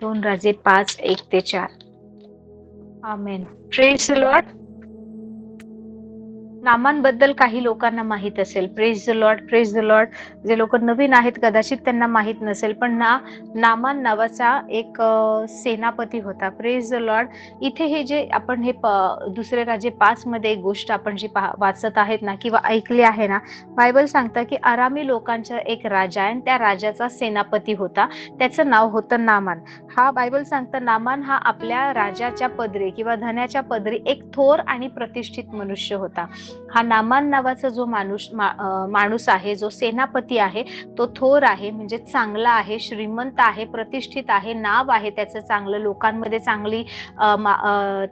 2 राजे 5, 1-4. Amen. Praise the lord. नामांबद्दल काही लोकांना माहित असेल. Praise the lord, praise the lord. जे लोक नवीन आहेत कदाचित त्यांना माहित नसेल, पण नामान नावाचा एक सेनापती होता. Praise the Lord. इथे हे जे आपण हे दुसरे राजे 5 मध्ये एक गोष्ट आपण जी वाचत आहेत ना किंवा ऐकली आहे ना, बायबल सांगतं की आरामी लोकांचा एक राजा आहे आणि त्या राजाचा सेनापती होता. त्याचं नाव होतं नामान. हा बायबल सांगतं नामान हा आपल्या राजाच्या पदरी किंवा धन्याच्या पदरी एक थोर आणि प्रतिष्ठित मनुष्य होता. हा नामान नावाचा जो माणूस आहे, जो सेनापती आहे, तो थोर आहे, म्हणजे चांगला आहे, श्रीमंत आहे, प्रतिष्ठित आहे, नाव आहे त्याचं चांगलं, लोकांमध्ये चांगली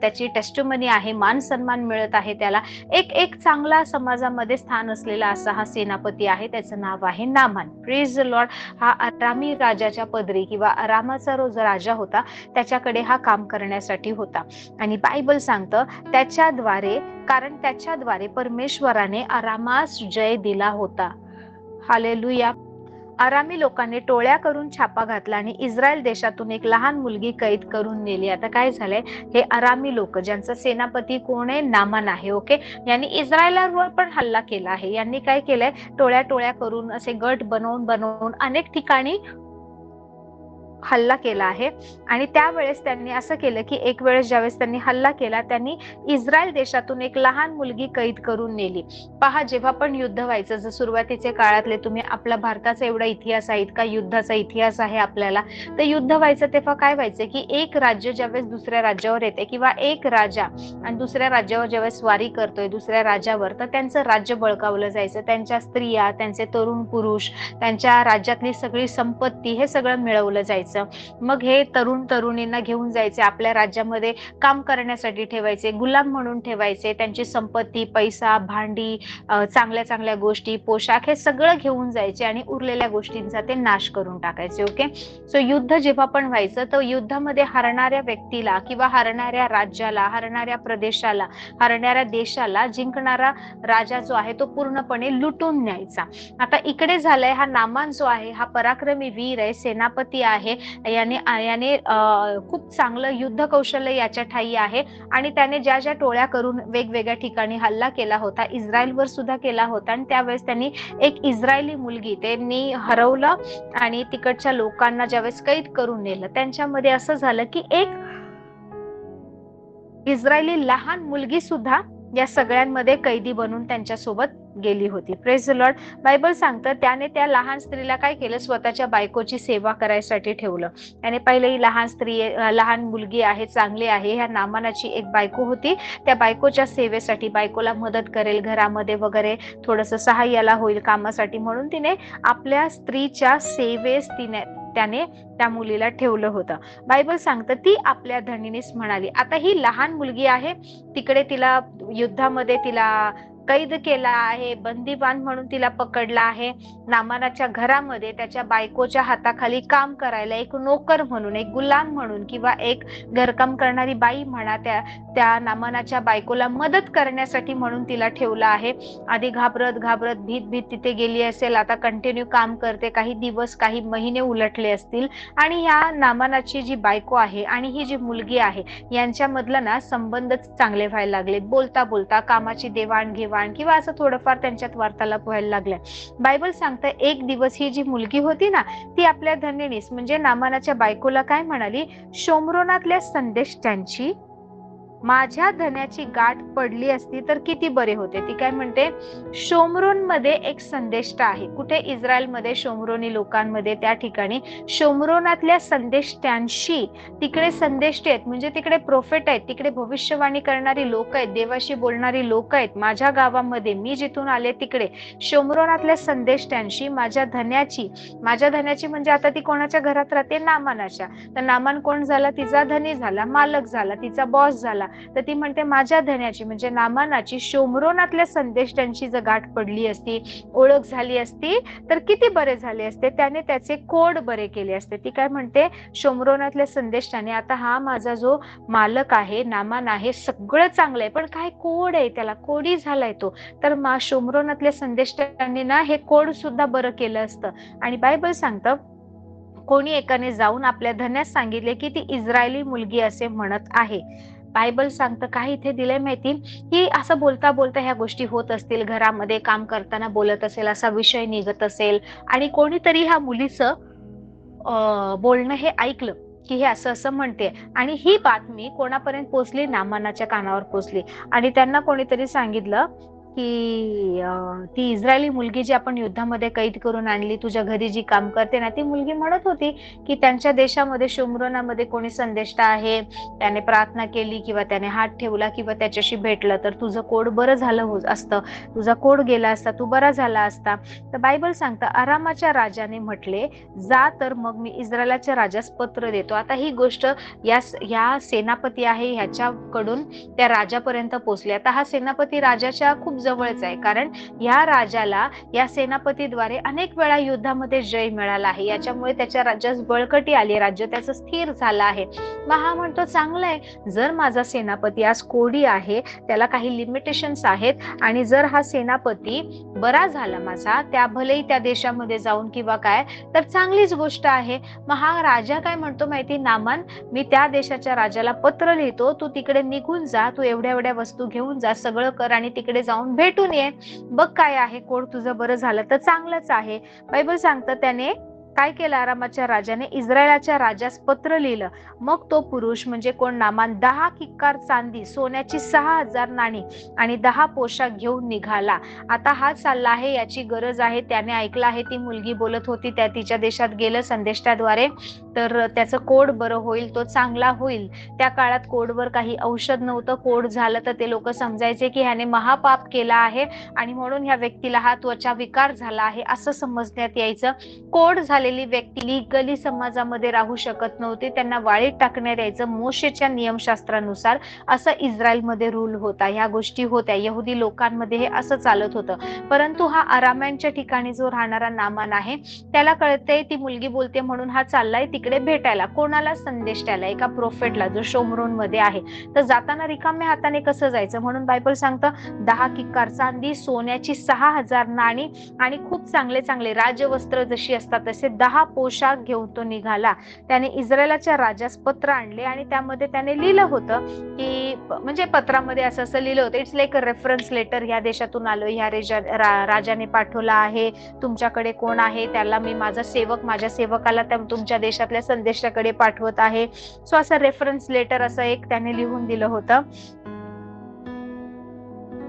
त्याची टेस्टिमनी आहे, मान सन्मान मिळत आहे त्याला. एक चांगला समाजामध्ये स्थान असलेला असा हा सेनापती आहे. त्याचं नाव आहे नामान. Praise the Lord. हा अरामी राजाच्या पदरी किंवा अरामाचा जो राजा होता त्याच्याकडे हा काम करण्यासाठी होता. आणि बायबल सांगतं कारण त्याच्याद्वारे परमेश्वराने अरामास जय दिला होता. हालेलुया. आरामी लोकांनी टोळ्या करून छापा घातला आणि इस्रायल देशातून एक लहान मुलगी कैद करून नेली. आता काय झालंय, हे आरामी लोक ज्यांचा सेनापती कोण आहे, नामान आहे. ओके, यांनी इस्रायलावर पण हल्ला केला आहे. यांनी काय केलंय, टोळ्या करून असे गट बनवून अनेक ठिकाणी हल्ला केला आहे. आणि त्यावेळेस त्यांनी असं केलं की एक वेळेस ज्यावेळेस त्यांनी हल्ला केला, त्यांनी इस्रायल देशातून एक लहान मुलगी कैद करून नेली. पहा, जेव्हा पण युद्ध व्हायचं, जर सुरुवातीच्या काळातले तुम्ही आपला भारताचा एवढा इतिहास आहे, इतका युद्धाचा इतिहास आहे आपल्याला, तर युद्ध व्हायचं तेव्हा काय व्हायचं की एक राज्य ज्यावेळेस दुसऱ्या राज्यावर येते किंवा एक राजा आणि दुसऱ्या राज्यावर ज्यावेळेस स्वारी करतोय दुसऱ्या राज्यावर, तर त्यांचं राज्य बळकावलं जायचं. त्यांच्या स्त्रिया, त्यांचे तरुण पुरुष, त्यांच्या राज्यातली सगळी संपत्ती हे सगळं मिळवलं जायचं. मग हे तरुणींना घेऊन जायचे, आपल्या राज्यामध्ये काम करण्यासाठी ठेवायचे, गुलाम म्हणून ठेवायचे. त्यांची संपत्ती, पैसा, भांडी, चांगल्या गोष्टी, पोशाख हे सगळं घेऊन जायचे आणि उरलेल्या गोष्टींचा ते नाश करून टाकायचे. ओके, सो युद्ध जेव्हा पण व्हायचं, तर युद्धामध्ये हरणाऱ्या व्यक्तीला किंवा हरणाऱ्या राज्याला, हरणाऱ्या प्रदेशाला, हरणाऱ्या देशाला जिंकणारा राजा जो आहे तो पूर्णपणे लुटून न्यायचा. आता इकडे झालंय, हा नामान जो आहे हा पराक्रमी वीर आहे, सेनापती आहे. याने खूप चांगलं युद्ध कौशल्य याच्या ठायी आहे आणि त्याने ज्या टोळ्या करून वेगवेगळ्या ठिकाणी हल्ला केला होता, इस्रायलवर सुद्धा केला होता. आणि त्यावेळेस त्यांनी एक इस्रायली मुलगी त्यांनी हरवलं आणि तिकडच्या लोकांना ज्यावेळेस कैद करून नेलं, त्यांच्यामध्ये असं झालं की एक इस्रायली लहान मुलगी सुद्धा या सगळ्यांमध्ये कैदी बनून त्यांच्यासोबत गेली होती. Praise the Lord. बायबल सांगतं त्याने त्या लहान स्त्रीला काय केलं, स्वतःच्या बायकोची सेवा करायसाठी ठेवलं. त्याने पहिले ही लहान मुलगी आहे, चांगली आहे, ह्या नामानाची एक बायको होती, त्या बायकोच्या सेवेसाठी, बायकोला मदत करेल घरामध्ये वगैरे, थोडंसं सहाय्याला होईल कामासाठी म्हणून तिने आपल्या स्त्रीच्या सेवेस त्याने त्या मुलीला ठेवलं होतं. बायबल सांगतं ती आपल्या धनीनेच म्हणाली. आता ही लहान मुलगी आहे, तिकडे तिला युद्धामध्ये कैद केला आहे, बंदीवान म्हणून तिला पकडला आहे. नामानाच्या घरामध्ये त्याच्या बायकोच्या हाताखाली काम करायला एक नोकर म्हणून, एक गुलाम म्हणून किंवा एक घरकाम करणारी बाई म्हणा, त्या नामानाच्या बायकोला मदत करण्यासाठी म्हणून तिला ठेवलं आहे. आधी घाबरत भीत तिथे गेली असेल, आता कंटिन्यू काम करते. काही दिवस, काही महिने उलटले असतील आणि ह्या नामानाची जी बायको आहे आणि ही जी मुलगी आहे यांच्यामधलं ना संबंध चांगले व्हायला लागले. बोलता कामाची देवाणघेवाण किंवा असं थोडंफार त्यांच्यात वार्तालाप व्हायला लागल्या. बायबल सांगतं एक दिवस ही जी मुलगी होती ना, ती आपल्या धनीनीस म्हणजे नामानाच्या बायकोला काय म्हणाली, शोमरोनातल्या संदेष्टांची माझ्या धन्याची गाठ पडली असती तर किती बरे होते. ती काय म्हणते, शोमरोन मध्ये एक संदेष्टा आहे. कुठे, इस्रायलमध्ये शोमरोनी लोकांमध्ये, त्या ठिकाणी शोमरोनातल्या संदेष्ट्यांशी, तिकडे संदेष्टे आहेत म्हणजे तिकडे प्रोफेट आहेत, तिकडे भविष्यवाणी करणारी लोक आहेत, देवाशी बोलणारी लोक आहेत. माझ्या गावामध्ये, मी जिथून आले तिकडे शोमरोनातल्या संदेष्ट्यांशी माझ्या धन्याची म्हणजे आता ती कोणाच्या घरात राहते, नामानाच्या. तर नामान कोण झाला, तिचा धनी झाला, मालक झाला, तिचा बॉस झाला. तर ती म्हणते माझ्या धन्याची म्हणजे नामानाची शोमरोनातल्या संदेष्टांची जर गाठ पडली असती, ओळख झाली असती तर किती बरे झाले असते, त्याने त्याचे कोड बरे केले असते. ती काय म्हणते, शोमरोनातल्या संदेष्टाने, आता हा माझा जो मालक आहे, नामान आहे, सगळं चांगलं आहे, पण काय कोड आहे, त्याला कोडी झालाय तो, तर शोमरोनातल्या संदेष्टांनी ना हे कोड सुद्धा बरं केलं असतं. आणि बायबल सांगतं कोणी एकाने जाऊन आपल्या धन्यास सांगितले की ती इस्रायली मुलगी असे म्हणत आहे. बायबल सांगतं काय इथे दिलंय माहिती, की असं बोलता बोलता ह्या गोष्टी होत असतील, घरामध्ये काम करताना बोलत असेल, असा विषय निघत असेल आणि कोणीतरी ह्या मुलीचं बोलणं हे ऐकलं की हे असं असं म्हणते आणि ही बातमी कोणापर्यंत पोहोचली, नामानाच्या कानावर पोहोचली आणि त्यांना कोणीतरी सांगितलं की ती इस्रायली मुलगी जी आपण युद्धामध्ये कैद करून आणली, तुझ्या घरी जी काम करते ना, ती मुलगी म्हणत होती की त्यांच्या देशामध्ये शोमरोनामध्ये कोणी संदेष्टा आहे, त्याने प्रार्थना केली किंवा त्याने हात ठेवला किंवा त्याच्याशी भेटलं तर तुझं कोड बरं झालं असतं, तुझा कोड गेला असता, तू बरा झाला असता. तर बायबल सांगतं अरामाच्या राजाने म्हटले, जा तर मग मी इस्रायलाच्या राजास पत्र देतो. आता ही गोष्ट या सेनापती आहे ह्याच्याकडून त्या राजापर्यंत पोहोचली. आता हा सेनापती राजाच्या खूप जवळच आहे, कारण या राजाला या सेनापतीद्वारे अनेक वेळा युद्धामध्ये जय मिळाला आहे, याच्यामुळे त्याच्या राज्यास बळकटी आली, राज्य त्याचं स्थिर झालं आहे. मग हा म्हणतो चांगलं आहे, जर माझा सेनापती आज कोडी आहे, त्याला काही लिमिटेशन्स आहेत आणि जर हा सेनापती बरा झाला माझा, त्या भलेही त्या देशामध्ये जाऊन किंवा काय, तर चांगलीच गोष्ट आहे. मग हा राजा काय म्हणतो माहिती, नामान मी त्या देशाच्या राजाला पत्र लिहितो, तू तिकडे निघून जा, तू एवढ्या एवढ्या वस्तू घेऊन जा, सगळं कर आणि तिकडे जाऊन भेटून ये, बघ काय आहे, कोड तुझं बरं झालं तर चांगलंच आहे. बायबल सांगतं त्याने काय केलं, आरामाच्या राजाने इस्रायलाच्या राजास पत्र लिहिलं. मग तो पुरुष म्हणजे कोण, नामान 10 किक्कार चांदी, सोन्याची 6000 नाणी आणि 10 पोशाख घेऊन निघाला. आता हा चालला आहे, याची गरज आहे, त्याने ऐकलं आहे ती मुलगी बोलत होती, त्या तिच्या देशात गेलं संदेष्टाद्वारे, तर त्याचं कोड बरं होईल, तो चांगला होईल. त्या काळात कोडवर काही औषध नव्हतं, कोड झालं तर ते लोक समजायचे की ह्याने महापाप केला आहे आणि म्हणून ह्या व्यक्तीला हा त्वचा विकार झाला आहे असं समजण्यात यायचं. कोड झालेली व्यक्ती लिगली समाजामध्ये राहू शकत नव्हती, त्यांना वाळीत टाकण्यात यायचं मोशेच्या नियमशास्त्रानुसार. असं इस्रायलमध्ये रूल होता, ह्या गोष्टी होत्या, यहुदी लोकांमध्ये हे असं चालत होतं. परंतु हा अराम्यांच्या ठिकाणी जो राहणारा नामान आहे, त्याला कळतंय ती मुलगी बोलते म्हणून हा चाललाय तिकडे भेटायला. कोणाला, संदेष्टाला, एका प्रोफेटला जो शोमरोन मध्ये आहे. तर जाताना रिकाम्या हाताने कसं जायचं, म्हणून बायबल सांगतं 10 किक्कार चांदी, सोन्याची 6000 नाणी आणि खूप चांगले चांगले राजवस्त्र जशी असतात तसे 10 पोशाख घेऊन तो निघाला. त्याने इस्रायलाच्या राजास पत्र आणले आणि त्यामध्ये त्याने लिहिलं होतं की, म्हणजे पत्रामध्ये असं असं लिहिलं होतं, it's like a reference letter, ह्या देशातून आलो, ह्या राजाने पाठवला आहे, तुमच्याकडे कोण आहे, त्याला मी माझा सेवक, माझ्या सेवकाला तुमच्या देशातल्या संदेशाकडे पाठवत आहे. सो असं रेफरन्स लेटर असं एक त्याने लिहून दिलं होतं.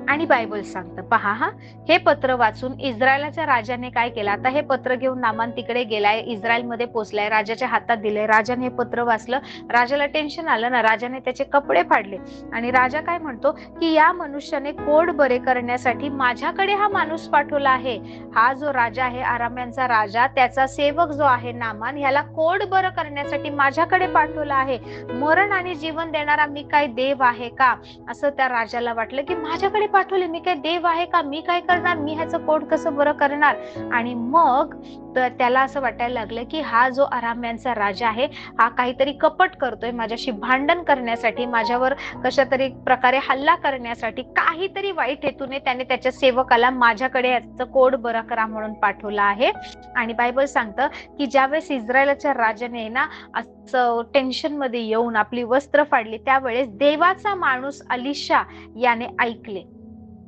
आणि बायबल सांगतं पहा, हा हे पत्र वाचून इस्रायलाच्या राजाने काय केलं, आता हे पत्र घेऊन नामान तिकडे गेलाय, इस्रायलमध्ये पोहोचलाय, राजाच्या हातात दिलंय. राजाने हे पत्र वाचलं, राजाला टेन्शन आलं ना, राजाने त्याचे कपडे फाडले आणि राजा काय म्हणतो की या मनुष्याने कोड बरे करण्यासाठी माझ्याकडे हा माणूस पाठवला आहे. हा जो राजा आहे, आराम्यांचा राजा, त्याचा सेवक जो आहे नामान, ह्याला कोड बरं करण्यासाठी माझ्याकडे पाठवला आहे. मरण आणि जीवन देणारा मी काय देव आहे का, असं त्या राजाला वाटलं की माझ्याकडे पाठवले, मी काय देव आहे का, मी काय करणार, मी ह्याचं कोड कसं बरं करणार. आणि मग त्याला असं वाटायला लागलं की हा जो अराम्यांचा राजा आहे, हा काहीतरी कपट करतोय, माझ्याशी भांडण करण्यासाठी, माझ्यावर कशा तरी प्रकारे हल्ला करण्यासाठी, काहीतरी वाईट हेतूने त्याने त्याच्या सेवकाला माझ्याकडे याचं कोड बरं करा म्हणून पाठवला आहे. आणि बायबल सांगतं की ज्यावेळेस इस्रायलाच्या राजाने ना असं टेन्शन मध्ये येऊन आपली वस्त्र फाडली, त्यावेळेस देवाचा माणूस अलिशा याने ऐकले.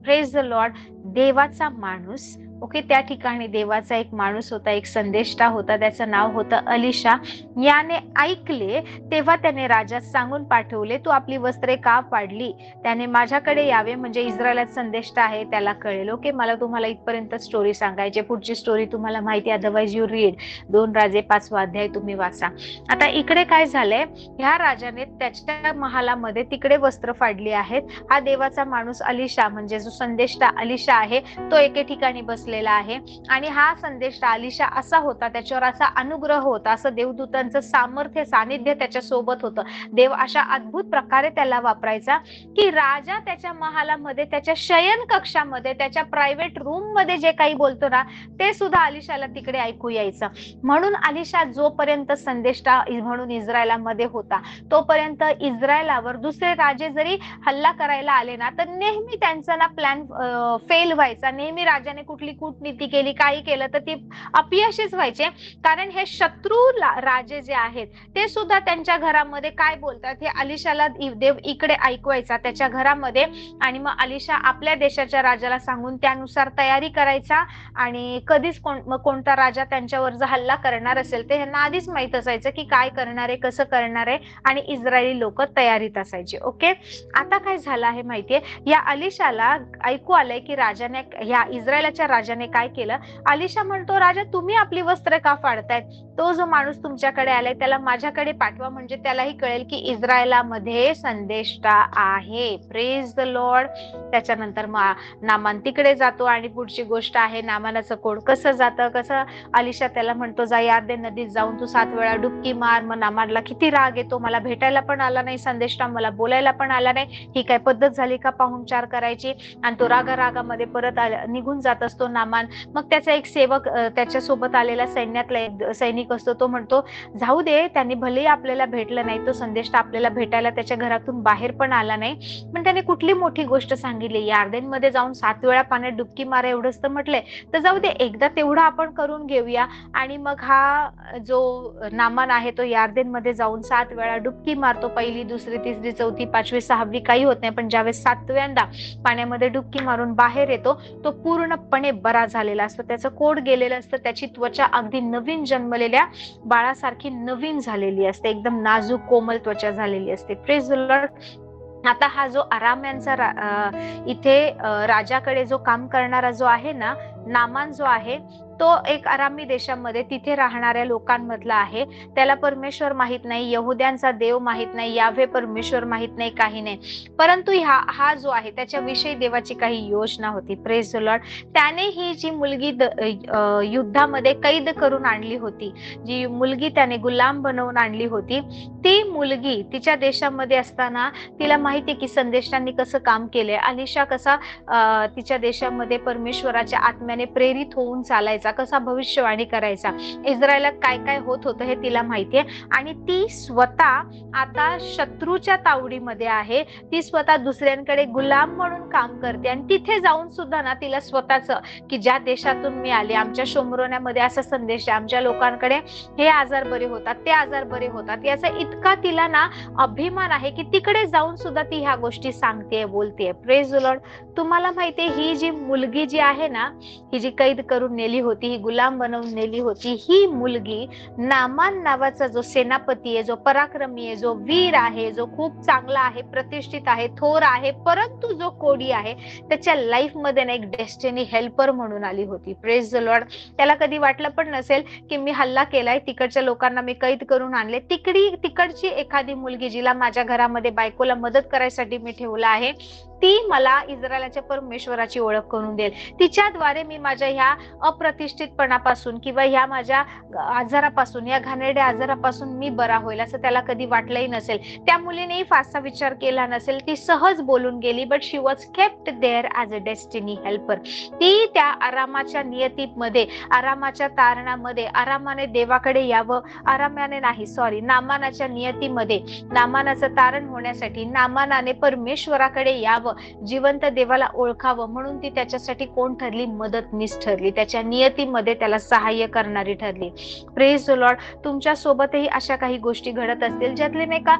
Praise the Lord. देवाचा माणूस, ओके, त्या ठिकाणी देवाचा एक माणूस होता, एक संदेष्टा होता, त्याचं नाव होतं अलिशा. याने ऐकले तेव्हा त्याने राजास सांगून पाठवले, तू आपली वस्त्रे का फाडली, त्याने माझ्याकडे यावे, म्हणजे इस्रायलात संदेष्टा आहे त्याला कळेल. ओके, मला तुम्हाला इथपर्यंत स्टोरी सांगायची, पुढची स्टोरी तुम्हाला माहिती, अदरवाइज यू रीड 2 राजे 5वा अध्याय तुम्ही वाचा. आता इकडे काय झालंय, ह्या राजाने त्याच्या महालामध्ये तिकडे वस्त्र फाडली आहेत. हा देवाचा माणूस अलिशा, म्हणजे जो संदेष्टा अलिशा आहे, तो एके ठिकाणी बसलेला आहे आणि हा संदेष्टा अलिशा असा होता, त्याच्यावर असा अनुग्रह होता, असं देवदूतांचं सामर्थ्य, सानिध्य त्याच्या सोबत होतं. देव अशा अद्भुत प्रकारे त्याला वापरायचा की राजा त्याच्या महालामध्ये, त्याच्या शयन कक्षामध्ये, त्याच्या प्रायव्हेट रूम मध्ये जे काही बोलतो ना, ते सुद्धा अलिशाला तिकडे ऐकू यायचं. म्हणून अलिशा जोपर्यंत संदेष्टा म्हणून इस्रायलामध्ये होता, तोपर्यंत इस्रायलावर दुसरे राजे जरी हल्ला करायला आले ना, तर नेहमी त्यांचा ना प्लॅन फेल व्हायचा. नेहमी राजाने कुठली कूटनीती केली, काही केलं तर ती अपयशीच व्हायचे. कारण हे शत्रू राजे जे आहेत ते सुद्धा त्यांच्या घरामध्ये काय बोलतात हे अलिशाला देव इकडे ऐकवायचा त्याच्या घरामध्ये, आणि मग अलिशा आपल्या देशाच्या राजाला सांगून त्यानुसार तयारी करायचा. आणि कधीच कोणता राजा त्यांच्यावर जर हल्ला करणार असेल ते ह्यांना आधीच माहित असायचं की काय करणार आहे, कसं करणार आहे, आणि इस्रायली लोक तयारीत असायचे. ओके, आता काय झालं आहे माहितीये, या अलिशाला ऐकू आलंय की राजाने, या इस्रायलाच्या राजाने काय केलं. अलिशा म्हणतो, राजा तुम्ही आपली वस्त्र का फाडतायत, तो जो माणूस तुमच्याकडे आलाय त्याला माझ्याकडे पाठवा, म्हणजे त्यालाही कळेल की इस्रायलामध्ये संदेष्टा आहे. Praise the Lord. त्याच्यानंतर नामान तिकडे जातो आणि पुढची गोष्ट आहे नामानाचं कोड कसं जातं, कसं अलिशा त्याला म्हणतो जा यार्देन नदीत जाऊन तू 7 वेळा डुबकी मार. मग नामानला किती राग येतो, मला भेटायला पण आला नाही संदेष्टा, मला बोलायला पण आला नाही, ही काय पद्धत झाली का पाहुणचार करायची, आणि तो रागामध्ये परत निघून जात असतो नामान. मग त्याचा एक सेवक, त्याच्यासोबत आलेला सैन्यातला एक सैनिक असतो, तो म्हणतो जाऊ दे, त्यांनी भलेही आपल्याला भेटलं नाही, तो संदेष्टा आपल्याला भेटायला त्याच्या घरातून बाहेर पण आला नाही, पण त्याने कुठली मोठी गोष्ट सांगितली, यार्देन मध्ये जाऊन 7 वेळा पाण्यात डुबकी मारा एवढंच तर म्हटलंय, तर जाऊ दे एकदा तेवढं आपण करून घेऊया. आणि मग हा जो नामान आहे तो यार्देन मध्ये जाऊन 7 वेळा डुबकी मारतो, पहिली, दुसरी, तिसरी, चौथी, 5वी, 6वी काही होत नाही, पण ज्यावेळेस 7व्यांदा पाण्यामध्ये डुबकी मारून बाहेर येतो तो पूर्णपणे बरा झालेला असतो, त्याचं कोड गेलेलं असतं, त्याची त्वचा अगदी नवीन जन्मलेल्या बाळासारखी नवीन झालेली असते, एकदम नाजूक कोमल त्वचा झालेली असते. Praise the Lord. आता हा जो अराम्यांचा इथे राजाकडे जो काम करणारा जो आहे ना, नामान जो आहे तो एक अरामी देशामध्ये तिथे राहणाऱ्या लोकांमधला आहे. त्याला परमेश्वर माहित नाही, यहुद्यांचा देव माहित नाही, यावे परमेश्वर माहित नाही, काही नाही, परंतु हा जो आहे त्याच्याविषयी देवाची काही योजना होती. Praise the Lord. त्याने ही जी मुलगी युद्धामध्ये कैद करून आणली होती, जी मुलगी त्याने गुलाम बनवून आणली होती, ती मुलगी तिच्या देशामध्ये असताना तिला माहितीये की संदेशांनी कसं काम केलंय, अलिशा कसा तिच्या देशामध्ये परमेश्वराच्या आत्म्याने प्रेरित होऊन चालायचा, कसा भविष्यवाणी करायचा, इस्रायलात काय काय होत होतं हे तिला माहितीये. आणि ती स्वतः आता शत्रूच्या तावडीमध्ये आहे, ती स्वतः दुसऱ्यांकडे गुलाम म्हणून काम करते, आणि तिथे जाऊन सुद्धा ना तिला स्वतःच की ज्या देशातून मी आले, आमच्या शोमरोण्यामध्ये असा संदेश आहे, आमच्या लोकांकडे हे आजार बरे होतात, ते आजार बरे होतात, याचा इतका तिला ना अभिमान आहे की तिकडे जाऊन सुद्धा ती ह्या गोष्टी सांगते, बोलते. Praise the Lord. तुम्हाला माहितीये ही जी मुलगी जी आहे ना, ही जी कैद करून नेली होती, ही गुलाम बनवून नेली होती, ही मुलगी नामान नावाचा जो सेनापती आहे, जो पराक्रमी आहे, जो वीर आहे, जो खूप चांगला आहे, प्रतिष्ठित आहे, थोर आहे, परंतु जो कोडी आहे, त्याच्या लाईफ मध्ये ना एक डेस्टिनी हेल्पर म्हणून आली होती. Praise the Lord. त्याला कधी वाटलं पण नसेल की मी हल्ला केलाय, तिकडच्या लोकांना मी कैद करून आणले, तिकडची एखादी मुलगी जिला माझ्या घरामध्ये बायकोला मदत करायसाठी मी ठेवला आहे, ती मला इस्रायलाच्या परमेश्वराची ओळख करून देईल, तिच्याद्वारे मी माझ्या ह्या अप्रतिष्ठितपणापासून किंवा ह्या माझ्या आजारापासून, या घाणेरड्या आजारापासून मी बरा होईल, असं त्याला कधी वाटलंही नसेल. त्या मुलीनेही फारसा विचार केला नसेल, ती सहज बोलून गेली, but she was kept there as a destiny helper. ती त्या आरामाच्या नियतीमध्ये, आरामाच्या तारणामध्ये, आरामाने देवाकडे यावं, आरामाने नाही सॉरी नामानाच्या नियतीमध्ये नामानाचं तारण होण्यासाठी, नामानाने परमेश्वराकडे यावं, जिवंत देवाला ओळखावं, म्हणून ती त्याच्यासाठी कोण ठरली, मदतनीस ठरली, त्याच्या नियतीमध्ये त्याला सहाय्य करणारी ठरली. Praise the Lord. तुमच्या सोबतही अशा काही गोष्टी घडत असतील ज्यातले नाही का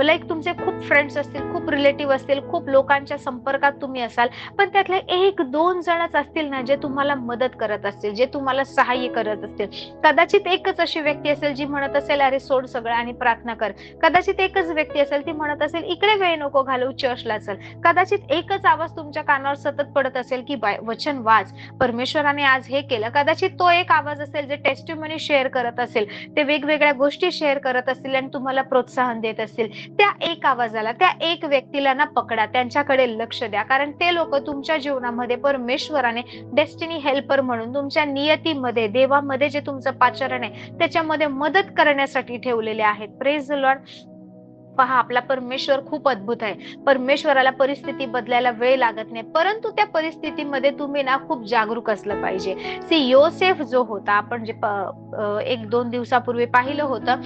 लाईक तुमचे खूप फ्रेंड्स असतील, खूप रिलेटिव्ह असतील, खूप लोकांच्या संपर्कात तुम्ही असाल, पण त्यातले 1-2 जणच असतील ना जे तुम्हाला मदत करत असतील, जे तुम्हाला सहाय्य करत असतील. कदाचित एकच अशी व्यक्ती असेल जी म्हणत असेल अरे सोड सगळं आणि प्रार्थना कर, कदाचित एकच व्यक्ती असेल ती म्हणत असेल इकडे वेळ नको घालवू, चर्चला चल, कदाचित एकच आवाज तुमच्या कानावर सतत पडत असेल की वचन वाच, परमेश्वराने आज हे केलं, कदाचित तो एक आवाज असेल जे टेस्टिमनी शेअर करत असेल, ते वेगवेगळ्या गोष्टी शेअर करत असतील आणि तुम्हाला प्रोत्साहन देत असतील. त्या एक आवाजाला, त्या एक व्यक्तीला ना पकडा, त्यांच्याकडे लक्ष द्या, कारण ते लोक तुमच्या जीवनामध्ये परमेश्वराने डेस्टिनी हेल्पर म्हणून तुमच्या नियतीमध्ये, देवामध्ये जे तुमचं पाचारण आहे त्याच्यामध्ये मदत करण्यासाठी ठेवलेले आहेत. Praise the Lord. पहा, आपला परमेश्वर खूप अद्भुत आहे. परमेश्वराला परिस्थिती बदलायला वेळ लागत नाही, परंतु त्या परिस्थितीमध्ये तुम्ही ना खूप जागरूक असलं पाहिजे. योसेफ जो होता, आपण जे 1-2 दिवसापूर्वी पाहिलं होतं,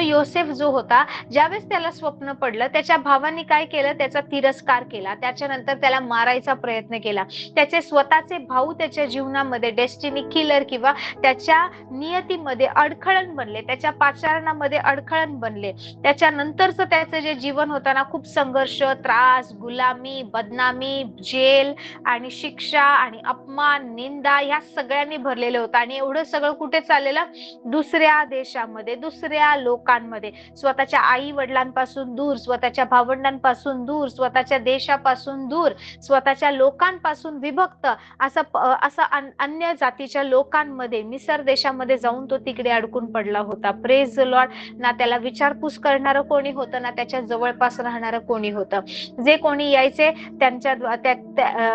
योसेफ जो होता, ज्यावेळेस त्याला स्वप्न पडलं, त्याच्या भावांनी काय केलं, त्याचा तिरस्कार केला. त्याच्यानंतर त्याला मारायचा प्रयत्न केला. त्याचे स्वतःचे भाऊ त्याच्या जीवनामध्ये डेस्टिनी किलर किंवा त्याच्या नियतीमध्ये अडखळण बनले, त्याच्या पाचारणामध्ये अडखळण बनले. त्याच्यानंतरच त्याचं जे जीवन होतं ना, खूप संघर्ष, त्रास, गुलामी, बदनामी, जेल आणि शिक्षा आणि अपमान, निंदा ह्या सगळ्यांनी भरलेलं होतं. आणि एवढं सगळं कुठे चाललेलं? दुसऱ्या देशामध्ये, दुसऱ्या लोकांमध्ये, स्वतःच्या आई वडिलांपासून दूर, स्वतःच्या भावंडांपासून दूर, स्वतःच्या देशापासून दूर, स्वतःच्या लोकांपासून विभक्त, असं अन्य जातीच्या लोकांमध्ये, मिसर देशामध्ये जाऊन तो तिकडे अडकून पडला होता. Praise the Lord. ना त्याला विचारपूस करणारं कोणी होतं, ना त्याच्या जवळपास राहणारं कोणी होतं. जे कोणी यायचे त्यांच्या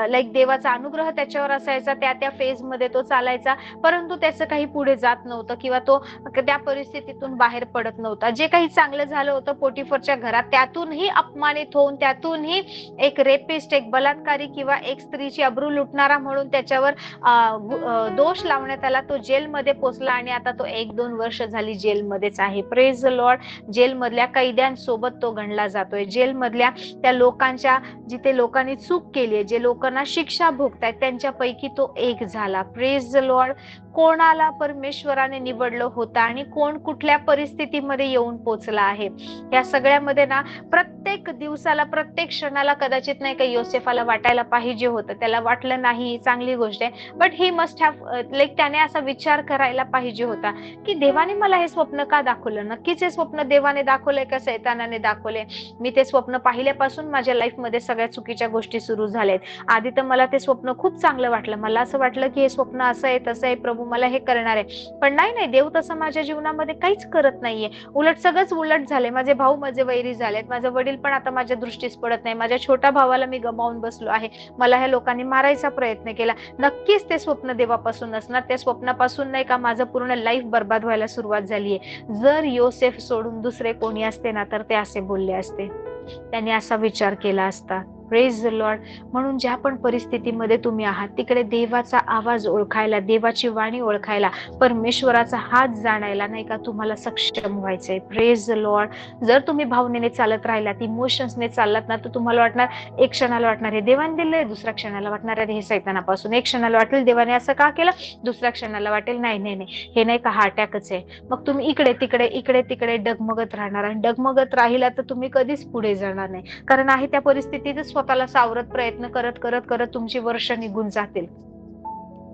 लाईक देवाचा अनुग्रह त्याच्यावर असायचा, त्या फेज मध्ये तो चालायचा, परंतु त्याचं काही पुढे जात नव्हतं किंवा तो त्या परिस्थितीतून बाहेर पडत नव्हता. जे काही चांगलं झालं होतं पोटिफरच्या घरात, त्यातूनही अपमानित होऊन, त्यातूनही एक रेपिस्ट, एक बलात्कारी किंवा एक स्त्रीची अब्रू लुटणारा म्हणून त्याच्यावर दोष लावण्यात आला. तो जेलमध्ये पोचला आणि आता तो 1-2 वर्ष झाली जेलमध्येच आहे. Praise the lord. जेलमधल्या कैद्यांसोबत तो गणला जातोय. जेलमधल्या त्या लोकांच्या, जिथे लोकांनी चूक केली, जे लोकांना शिक्षा भोगतायत, त्यांच्यापैकी तो एक झाला. Praise the Lord. कोणाला परमेश्वराने निवडलं होतं आणि कोण कुठल्या परिस्थितीमध्ये येऊन पोचला आहे, या सगळ्यामध्ये ना प्रत्येक दिवसाला, प्रत्येक क्षणाला कदाचित नाही का योसेफाला वाटायला पाहिजे होतं. त्याला वाटलं नाही, चांगली गोष्ट आहे, but he must have like त्याने असा विचार करायला पाहिजे होता की देवाने मला हे स्वप्न का दाखवलं. नक्कीच हे स्वप्न देवाने दाखवलंय का सैतानाने दाखवले? मी ते स्वप्न पाहिल्यापासून माझ्या लाईफ मध्ये सगळ्या चुकीच्या गोष्टी सुरू झाल्यात. आधी तर मला ते स्वप्न खूप चांगलं वाटलं, मला असं वाटलं की हे स्वप्न असं आहे, तसं आहे, प्रभू मला हे करणार आहे. पण नाही, देव तसं माझ्या जीवनामध्ये काहीच करत नाहीये. उलट सगळंच उलट झाले. माझे भाऊ माझे वैरी झालेत, माझे वडील पण आता माझ्या दृष्टीस पडत नाही, माझ्या छोट्या भावाला मी गमावून बसलो आहे, मला ह्या लोकांनी मारायचा प्रयत्न केला. नक्कीच ते स्वप्न देवापासून असणार. त्या स्वप्नापासून नाही का माझं पूर्ण लाईफ बर्बाद व्हायला सुरुवात झालीये. जर योसेफ सोडून दुसरे कोणी असते ना, तर ते असे बोलले असते, त्यांनी असा विचार केला असता. Praise the Lord. म्हणून ज्या पण परिस्थितीमध्ये तुम्ही आहात, तिकडे देवाचा आवाज ओळखायला, देवाची वाणी ओळखायला, परमेश्वराचा हात जाणायला नाही का तुम्हाला सक्षम व्हायचंय. Praise the Lord. जर तुम्ही भावनेने चालत राहिलात, इमोशन्सने चाललात ना, तर तुम्हाला वाटणार, एक क्षणाला वाटणार हे देवाने दिलंय, दुसऱ्या क्षणाला वाटणार हे सैतानापासून, एक क्षणाला वाटेल देवाने असं का केलं, दुसऱ्या क्षणाला वाटेल नाही हे नाही का हा अटॅकच आहे. मग तुम्ही इकडे तिकडे डगमगत राहणार, आणि डगमगत राहिला तर तुम्ही कधीच पुढे जाणार नाही. कारण आहे त्या परिस्थितीतच स्वतःला सावरत प्रयत्न करत तुमची वर्ष निघून जातील.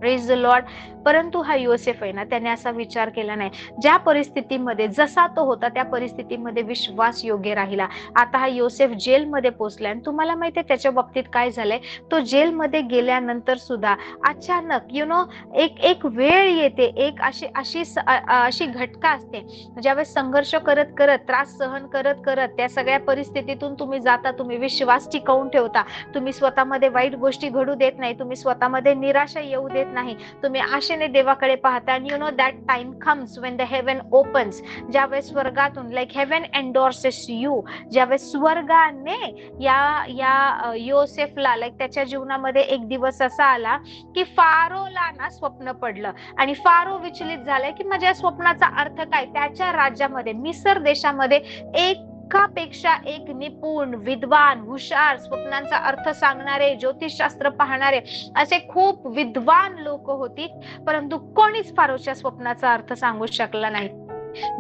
Praise the Lord. परंतु हा योसेफ आहे ना, त्याने असा विचार केला नाही. ज्या परिस्थितीमध्ये जसा तो होता त्या परिस्थितीमध्ये विश्वास योग्य राहिला. आता हा योसेफ जेलमध्ये पोहोचलाय आणि तुम्हाला माहितीये त्याच्या बाबतीत काय झालंय. तो जेलमध्ये गेल्यानंतर सुद्धा अचानक एक वेळ येते, एक अशी घटका असते, ज्यावेळेस संघर्ष करत त्रास सहन करत त्या सगळ्या परिस्थितीतून तुम्ही जाता, तुम्ही विश्वास टिकवून ठेवता, तुम्ही स्वतःमध्ये वाईट गोष्टी घडू देत नाही, तुम्ही स्वतःमध्ये निराशा येऊ देत नाही, तुम्ही आशेने देवाकडे पाहता. and you know that time comes when the heaven opens, ज्यावेळेस स्वर्गातून लाईक heaven endorses you, ज्यावेळेस स्वर्गाने या योसेफला लाईक त्याच्या जीवनामध्ये एक दिवस असा आला की फारोला ना स्वप्न पडलं आणि फारो विचलित झालाय की माझ्या स्वप्नाचा अर्थ काय. त्याच्या राज्यामध्ये, मिसर देशामध्ये एकापेक्षा एक निपुण, विद्वान, हुशार, स्वप्नांचा अर्थ सांगणारे, ज्योतिषशास्त्र पाहणारे असे खूप विद्वान लोक होती, परंतु कोणीच फारोच्या स्वप्नाचा अर्थ सांगू शकला नाही.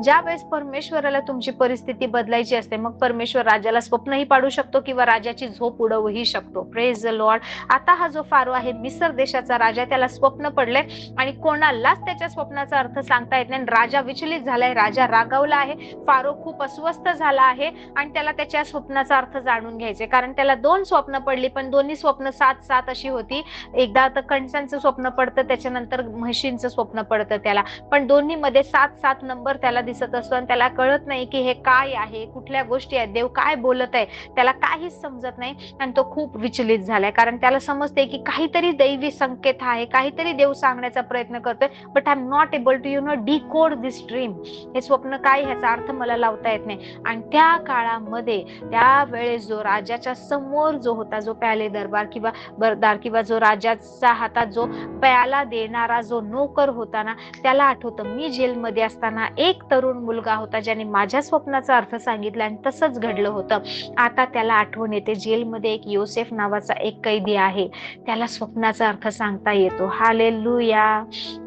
ज्या वेळेस परमेश्वराला तुमची परिस्थिती बदलायची असते, मग परमेश्वर राजाला स्वप्नही पाडू शकतो किंवा राजाची झोप उडवूही शकतो. Praise the Lord. आता हा जो फारो आहे, मिसर देशाचा राजा, त्याला स्वप्न पडले आणि कोणालाच त्याच्या स्वप्नाचा अर्थ सांगता येत नाही. राजा विचलित झालाय, राजा रागावला आहे, फारो खूप अस्वस्थ झाला आहे आणि त्याला त्याच्या स्वप्नाचा अर्थ जाणून घ्यायचे. कारण त्याला 2 स्वप्न पडली, पण दोन्ही स्वप्न 7-7 अशी होती. एकदा तर कणसांचं स्वप्न पडतं, त्याच्यानंतर म्हशींचं स्वप्न पडतं त्याला, पण दोन्ही मध्ये 7-7 नंबर त्याला दिसत असतो आणि त्याला कळत नाही की हे काय आहे, कुठल्या गोष्टी आहेत, देव काय बोलत आहे, त्याला काहीच समजत नाही आणि तो खूप विचलित झालाय. कारण त्याला समजते की काहीतरी दैवी संकेत आहे, काहीतरी देव सांगण्याचा प्रयत्न करतोय, but I am not able to decode this dream. हे स्वप्न काय, ह्याचा अर्थ मला लावता येत नाही. आणि त्या काळामध्ये त्यावेळेस जो राजाच्या समोर जो होता, जो प्याले दरबार किंवा बरदार किंवा जो राजाच्या हातात जो प्याला देणारा जो नोकर होता ना, त्याला आठवतं मी जेलमध्ये असताना एक तरुण मुलगा होता ज्याने माझ्या स्वप्नाचा अर्थ सांगितला आणि तसंच घडलं होतं. आता त्याला आठवण येते, जेलमध्ये एक योसेफ नावाचा एक कैदी आहे, त्याला स्वप्नाचा अर्थ सांगता येतो. हालेलुया.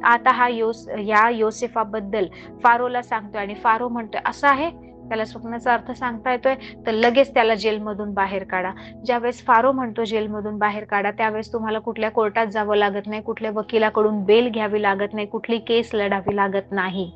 आता या योसेफाबद्दल फारोला सांगतोय आणि फारो म्हणतोय असं आहे, त्याला स्वप्नाचा अर्थ सांगता येतोय, तर लगेच त्याला जेलमधून बाहेर काढा. ज्यावेळेस फारो म्हणतो जेलमधून बाहेर काढा, त्यावेळेस तुम्हाला कुठल्या कोर्टात जावं लागत नाही, कुठल्या वकिलाकडून बेल घ्यावी लागत नाही, कुठली केस लढावी लागत नाही.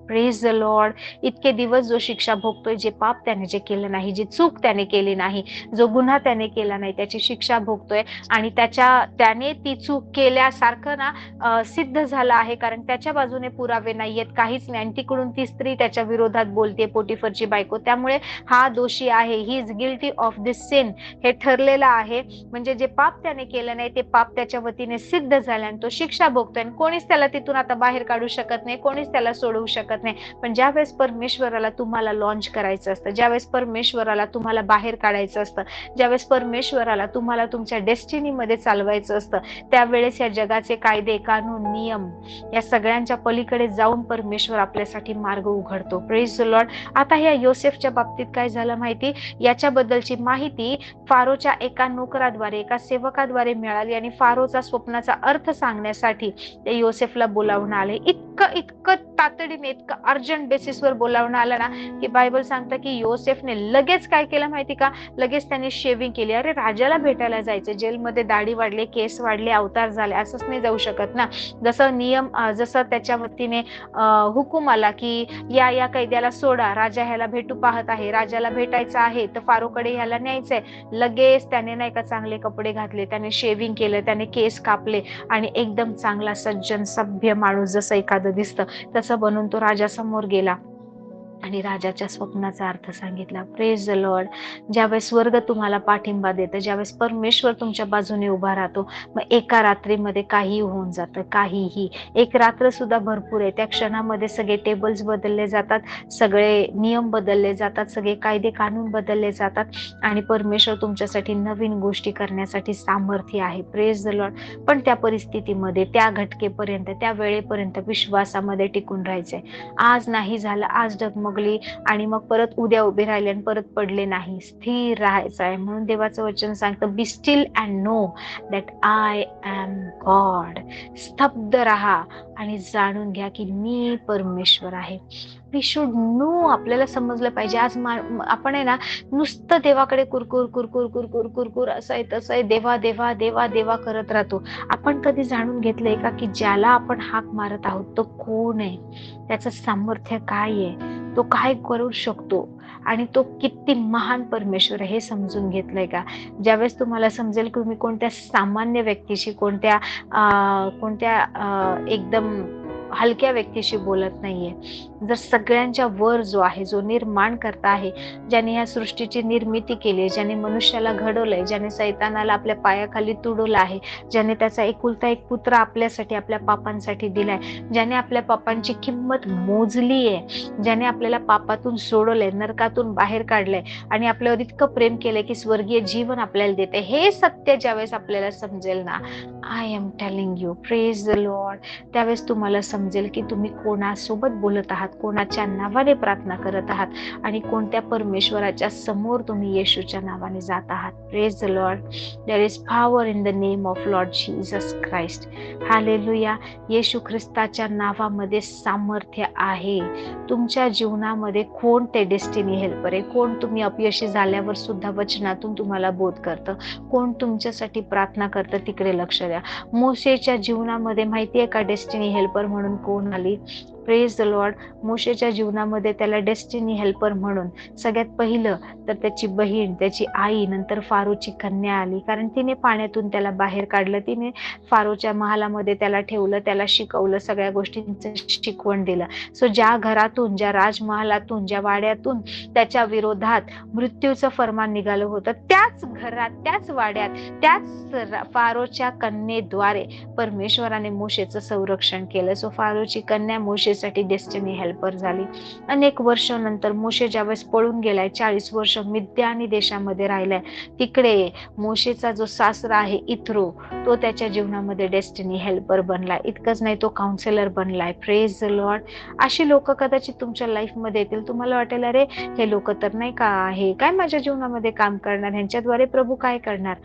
Praise the Lord. इतके दिवस जो शिक्षा भोगतोय, जे पाप त्याने जे केलं नाही, जी चूक त्याने केली नाही, जो गुन्हा त्याने केला नाही, त्याची शिक्षा भोगतोय आणि त्याने ती चूक केल्यासारखं ना सिद्ध झालं आहे, कारण त्याच्या बाजूने पुरावे नाहीयेत, काहीच नाही. आणि तिकडून ती स्त्री त्याच्या विरोधात बोलते, पोटिफरची बायको, त्यामुळे हा दोषी आहे. He is guilty of this sin. हे ठरलेलं आहे. म्हणजे जे पाप त्याने केलं नाही ते पाप त्याच्या वतीने सिद्ध झाले आणि तो शिक्षा भोगतोय आणि कोणीच त्याला तिथून आता बाहेर काढू शकत नाही, कोणीच त्याला सोडवू शकत नाही. पण ज्यावेळेस परमेश्वराला तुम्हाला लॉन्च करायचं असतं, ज्यावेळेस परमेश्वराला तुम्हाला बाहेर काढायचं असतं, ज्यावेळेस परमेश्वराला तुम्हाला तुमच्या डेस्टिनी मध्ये चालवायचं असतं, त्यावेळेस या जगाचे कायदे, कानून, नियम या सगळ्यांच्या पलीकडे जाऊन परमेश्वर आपल्यासाठी मार्ग उघडतो. Praise the Lord. आता या योसेफच्या बाबतीत काय झालं माहिती, याच्याबद्दलची माहिती फारोच्या एका नोकराद्वारे, एका सेवकाद्वारे मिळाली आणि फारोचा स्वप्नाचा अर्थ सांगण्यासाठी ते योसेफला बोलावून आले. इतकं तातडीने, इतकं अर्जंट बेसिसवर बोलावून आलं ना, की बायबल सांगतं की योसेफने लगेच काय केलं माहिती का, लगेच त्यांनी शेविंग केली. अरे राजाला भेटायला जायचं, जेलमध्ये दाढी वाढले, केस वाढले, अवतार झाले, असंच नाही जाऊ शकत ना. जसं त्याच्या वतीने हुकूम आला की या कैद्याला सोडा, राजा ह्याला भेटू पाहत आहे, राजाला भेटायचं आहे, तर फारोकडे ह्याला न्यायचंय, लगेच त्याने नाही का चांगले कपडे घातले, त्याने शेविंग केलं, त्याने केस कापले आणि एकदम चांगला सज्जन सभ्य माणूस जसं एखादं दिसतं तसं बनून तो राजासमोर गेला आणि राजाच्या स्वप्नाचा अर्थ सांगितला. Praise the Lord. ज्यावेळेस स्वर्ग तुम्हाला पाठिंबा देतं, ज्यावेळेस परमेश्वर तुमच्या बाजूने उभा राहतो, मग एका रात्रीमध्ये काही होऊन जातं, काहीही. एक रात्र सुद्धा भरपूर आहे. त्या क्षणामध्ये सगळे टेबल्स बदलले जातात, सगळे नियम बदलले जातात, सगळे कायदे कानून बदलले जातात आणि परमेश्वर तुमच्यासाठी नवीन गोष्टी करण्यासाठी सामर्थ्य आहे. Praise the Lord. पण त्या परिस्थितीमध्ये, त्या घटकेपर्यंत, त्या वेळेपर्यंत विश्वासामध्ये टिकून राहायचंय. आज नाही झालं, आज डगमगली आणि मग परत उद्या उभे राहिले आणि परत पडले नाही, स्थिर राहायचं आहे. म्हणून देवाचं वचन सांगतं, be still and know that I am God. स्तब्ध राहा आणि जाणून घ्या की मी परमेश्वर आहे. We should know. आपल्याला समजलं पाहिजे. आज आपण आहे ना नुसतं देवाकडे कुरकुर कुरकुर कुरकुर कुरकुर असं आहे तसं आहे, देवा देवा देवा देवा करत राहतो. आपण कधी जाणून घेतलंय का की ज्याला आपण हाक मारत आहोत तो कोण आहे, त्याचं सामर्थ्य काय आहे, तो काय करू शकतो आणि तो किती महान परमेश्वर आहे हे समजून घेतलंय का? ज्यावेळेस तुम्हाला समजेल की तुम्ही कोणत्या सामान्य व्यक्तीशी, कोणत्या एकदम हलक्या व्यक्तीशी बोलत नाहीये, जर सगळ्यांच्या वर जो आहे, जो निर्माण करता आहे, ज्याने या सृष्टीची निर्मिती केली, ज्याने मनुष्याला घडवलंय, ज्याने सैतानाला आपल्या पायाखाली तुडवलं आहे, ज्याने त्याचा एकुलता एक पुत्र आपल्यासाठी, आपल्या पापांसाठी दिलाय, ज्याने आपल्या पापांची किंमत मोजली आहे, ज्याने आपल्याला पापातून सोडवलंय, नरकातून बाहेर काढलंय आणि आपल्यावर इतकं प्रेम केलंय की स्वर्गीय जीवन आपल्याला देते, हे सत्य ज्यावेळेस आपल्याला समजेल ना, I am telling you, praise the Lord, त्यावेळेस तुम्हाला समजेल की तुम्ही कोणासोबत बोलत आहात, कोणाच्या नावाने प्रार्थना करत आहात आणि कोणत्या परमेश्वराच्या समोर तुम्ही येशूच्या नावाने जात आहात. Praise the lord. There is power in the name of lord Jesus Christ. Hallelujah. येशू ख्रिस्ताच्या नावामध्ये सामर्थ्य आहे. तुमच्या जीवनामध्ये कोण ते डेस्टिनी हेल्पर आहे, कोण तुम्ही अपयशी झाल्यावर सुद्धा वचनातून तुम्हाला बोध करतं, कोण तुमच्यासाठी प्रार्थना करतं, तिकडे लक्ष द्या. मोशेच्या जीवनामध्ये माहितीये का डेस्टिनी हेल्पर म्हणून कोण आली? Praise the Lord. मोशेच्या जीवनामध्ये त्याला डेस्टिनी हेल्पर म्हणून सगळ्यात पहिलं तर त्याची बहीण, त्याची आई, नंतर फारोची कन्या आली, कारण तिने पाण्यातून त्याला बाहेर काढलं, तिने फारोच्या महालामध्ये त्याला ठेवलं, त्याला शिकवलं, सगळ्या गोष्टींचं शिकवण दिलं. सो ज्या घरातून, ज्या राजमहालातून, ज्या वाड्यातून त्याच्या विरोधात मृत्यूचं फरमान निघालं होतं, त्याच घरात, त्याच वाड्यात, त्याच फारोच्या कन्येद्वारे परमेश्वराने मोशेचं संरक्षण केलं. सो फारोची कन्या मोशेसाठी डेस्टिनी हेल्पर झाली. अनेक वर्षानंतर मोशे ज्यावेळेस पळून गेलाय, 40 वर्ष मिद्यानी देशामध्ये राहिलाय, तिकडे मोशेचा जो सासरा आहे इथरो, तो त्याच्या जीवनामध्ये डेस्टिनी हेल्पर बनलाय. इतकंच नाही, तो काउन्सिलर बनलाय. Praise the Lord. अशी लोक कदाचित तुमच्या लाईफ मध्ये येतील. तुम्हाला वाटेल अरे हे लोक तर नाही का आहे, काय माझ्या जीवनामध्ये काम करणार, ह्यांच्याद्वारे प्रभू काय करणार.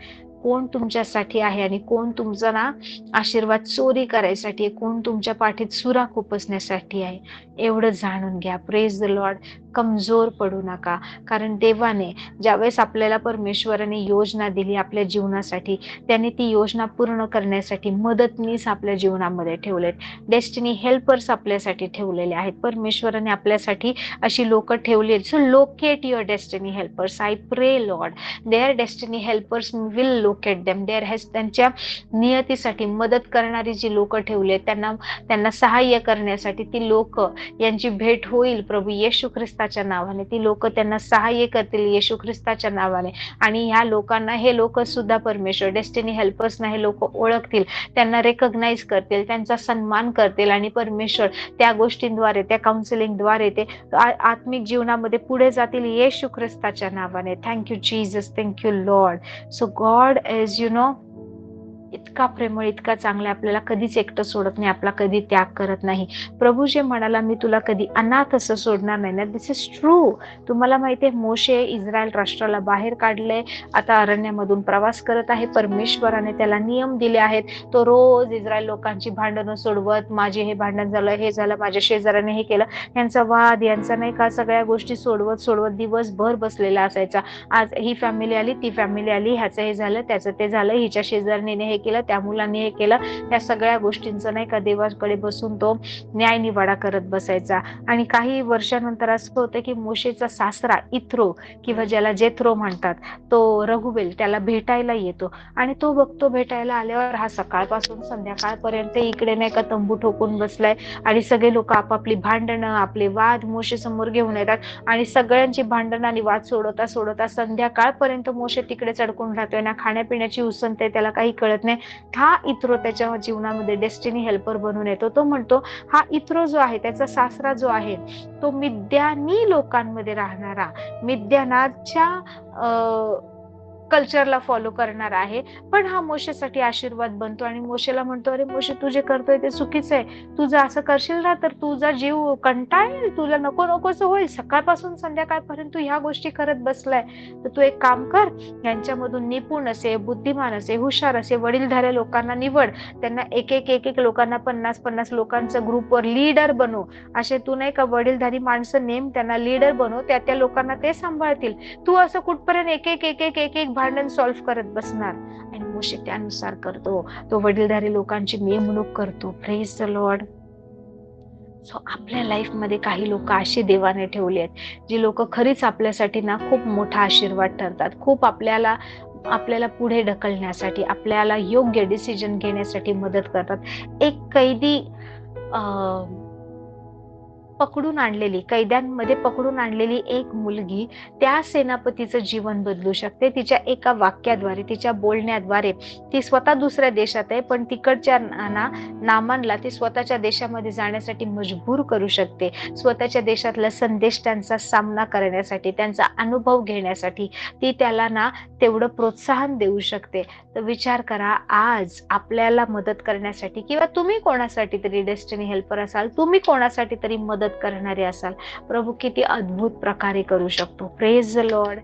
कोण तुमच्यासाठी आहे आणि कोण तुमचा ना आशीर्वाद चोरी करायसाठी, कोण तुमच्या पाठीत सुरा खुपसण्यासाठी आहे, एवढं जाणून घ्या. Praise the Lord. कमजोर पडू नका, कारण देवाने ज्यावेळेस आपल्याला परमेश्वराने योजना दिली आपल्या जीवनासाठी, त्याने ती योजना पूर्ण करण्यासाठी मदतनीस आपल्या जीवनामध्ये ठेवलेत. डेस्टिनी हेल्पर्स आपल्यासाठी ठेवलेले आहेत. परमेश्वराने आपल्यासाठी अशी लोक ठेवली आहेत. So locate your destiny helpers. I pray lord, their destiny helpers will locate them. There has, त्यांच्या नियतीसाठी मदत करणारी जी लोक ठेवली आहेत, त्यांना सहाय्य करण्यासाठी ती लोक, यांची भेट होईल प्रभू येशू ख्रिस्ताच्या नावाने. ती लोक त्यांना सहाय्य करतील येशू ख्रिस्ताच्या नावाने. आणि ह्या लोकांना, हे लोक सुद्धा परमेश्वर डेस्टिनी हेल्पर्सना हे लोक ओळखतील, त्यांना रेकग्नाइज करतील, त्यांचा सन्मान करतील, आणि परमेश्वर त्या गोष्टींद्वारे, त्या काउन्सिलिंगद्वारे ते आत्मिक जीवनामध्ये पुढे जातील येशू ख्रिस्ताच्या नावाने. Thank you Jesus, thank you Lord. So God is इतका प्रेमळ, इतका चांगला, आपल्याला कधीच एकटं सोडत नाही, आपला कधी त्याग करत नाही. प्रभू जे म्हणाला, मी तुला कधी अनाथ असं सोडणार नाही ना, दिस इज ट्रू. तुम्हाला माहितीये, मोशे इस्रायल राष्ट्राला बाहेर काढले, आता अरण्यामधून प्रवास करत आहे. परमेश्वराने त्याला नियम दिले आहेत. तो रोज इस्रायल लोकांची भांडणं सोडवत, माझे हे भांडण झालं, हे झालं, माझ्या शेजाऱ्याने हे केलं, यांचा वाद, यांचा नाही का, सगळ्या गोष्टी सोडवत सोडवत दिवसभर बसलेला असायचा. आज ही फॅमिली आली, ती फॅमिली आली, ह्याचं हे झालं, त्याचं ते झालं, हिच्या शेजारणीने हे केलं, त्या मुलांनी हे केलं, या सगळ्या गोष्टींचं नाही का देवाकडे बसून तो न्याय निवाडा करत बसायचा. आणि काही वर्षानंतर असं होतं की मोशेचा सासरा इथरो, किंवा ज्याला जेथरो म्हणतात, तो रघुबेल त्याला भेटायला येतो. आणि तो बघतो, भेटायला आल्यावर हा सकाळपासून संध्याकाळपर्यंत इकडे नाही का तंबू ठोकून बसलाय, आणि सगळे लोक आपापली भांडणं, आपले वाद मोशे समोर घेऊन येतात, आणि सगळ्यांची भांडणं आणि वाद सोडवता सोडवता संध्याकाळपर्यंत मोशे तिकडे चढकून राहतोय ना, खाण्यापिण्याची उसंत, त्याला काही कळत नाही. हा इथरो त्याच्या जीवनामध्ये डेस्टिनी हेल्पर बनून येतो. तो म्हणतो, हा इथरो जो आहे, त्याचा सासरा जो आहे, तो मिद्यानी लोकांमध्ये राहणारा, मिद्यानाच्या कल्चरला फॉलो करणार आहे, पण हा मोशेसाठी आशीर्वाद बनतो. आणि मोशेला म्हणतो, अरे मोशे, तू जे करतोय ते चुकीचं आहे, तू जर असं करशील ना तर तुझा जीव कंटाळेल, तुला नको नकोच होईल, सकाळपासून संध्याकाळपर्यंत तू ह्या गोष्टी करत बसलाय, तर तू एक काम कर, यांच्यामधून निपुण असे, बुद्धिमान असे, हुशार असे वडीलधाऱ्या लोकांना निवड, त्यांना एक एक लोकांना 50 लोकांचा ग्रुपवर लीडर बनव, असे तू नाही का वडीलधारी माणसं नेम, त्यांना लीडर बनव, त्या लोकांना ते सांभाळतील, तू असं कुठपर्यंत एक भांडण सॉल्व्ह करत बसणार. आणि मोशे त्यानुसार करतो, तो वडीलधारी लोकांची नेमणूक करतो. Praise the Lord. सो आपल्या लाईफ मध्ये काही लोक अशी देवाने ठेवली आहेत, जी लोक खरीच आपल्यासाठी ना खूप मोठा आशीर्वाद ठरतात, खूप आपल्याला पुढे ढकलण्यासाठी, आपल्याला योग्य डिसिजन घेण्यासाठी मदत करतात. एक कैदी कैद्यांमध्ये पकडून आणलेली एक मुलगी त्या सेनापतीचं जीवन बदलू शकते. तिच्या एका वाक्याद्वारे, तिच्या बोलण्याद्वारे. ती स्वतः दुसऱ्या देशात आहे, पण तिकडच्या नामानला ती स्वतःच्या देशामध्ये जाण्यासाठी मजबूर करू शकते. स्वतःच्या देशातला संदेश त्यांचा सामना करण्यासाठी, त्यांचा अनुभव घेण्यासाठी ती त्याला ना तेवढं प्रोत्साहन देऊ शकते. तर विचार करा, आज आपल्याला मदत करण्यासाठी, किंवा तुम्ही कोणासाठी तरी डेस्टिनी हेल्पर असाल, तुम्ही कोणासाठी तरी मदत करणारे असाल, प्रभू किती अद्भुत प्रकारे करू शकतो. Praise the Lord.